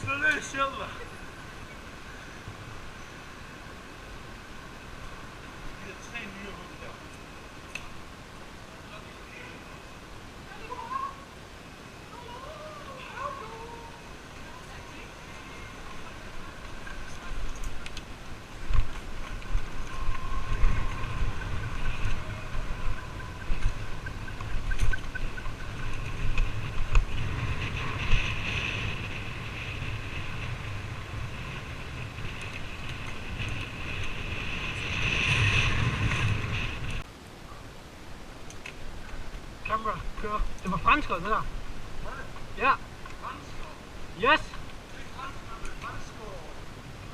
det sjældent. Vi har 3 nye hugge der. Kamera, kør. Det var franskere, det der. Ja. Yes.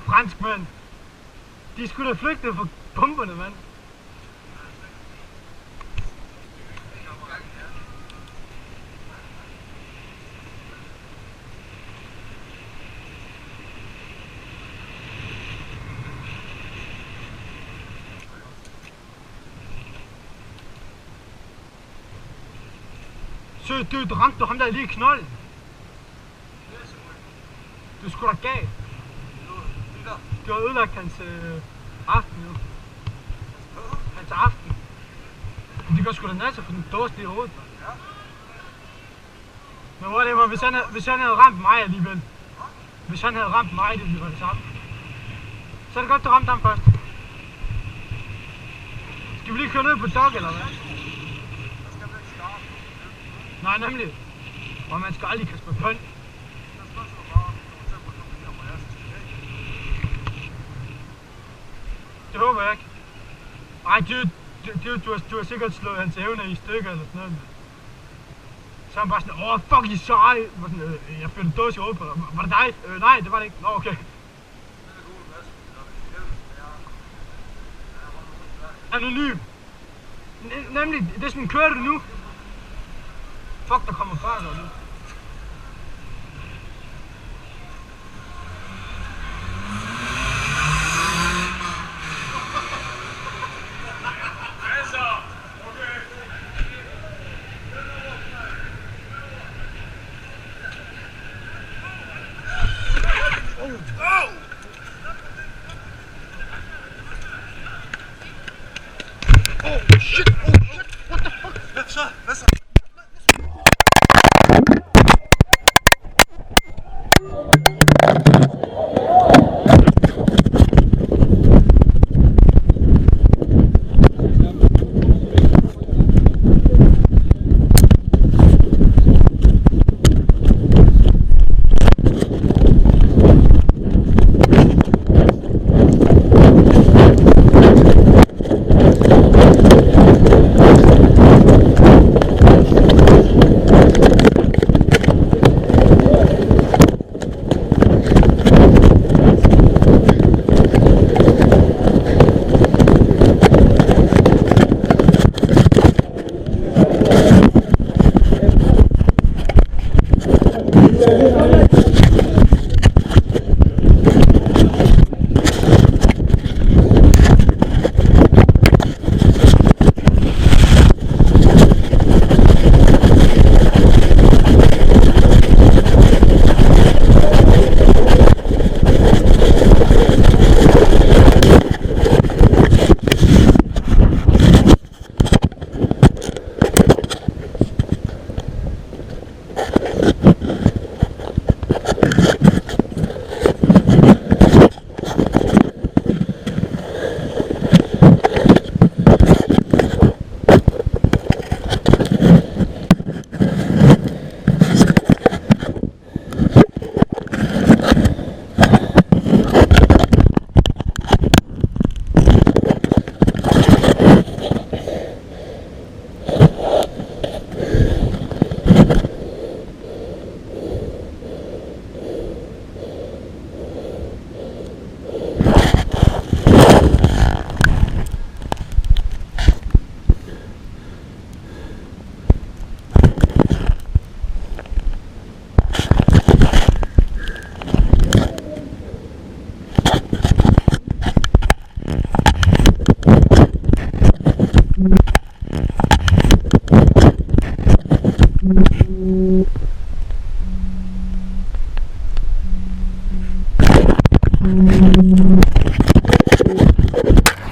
Franskmænd. De skulle da flygte fra bomberne, mand. Så du ramte du ham der lige i knolden. Du skulle da gav. Du har ødelagt hans aften nu. Hans aften. Det gør sgu da nasse for den dårste i hovedet. Men whatever, hvis han havde ramt mig alligevel. Hvis han havde ramt mig, det ville være det samme. Så er det godt, du ramte ham først. Skal vi lige køre ned på dog, eller hvad? Nej, nemlig. Og man skal aldrig kaste på pønt. Det håber jeg ikke. Ej, du har sikkert slået hans evne i stykker eller sådan noget. Så er han bare sådan, fuck, I sej. Jeg følte en dåse i hovedet på dig. Var det dig? Nej, det var det ikke. Nå, okay. Anonym. Nemlig, det er sådan, kører du nu? Fuck, der kommer far nu. Shit! What the fuck? Hvad så? Hej.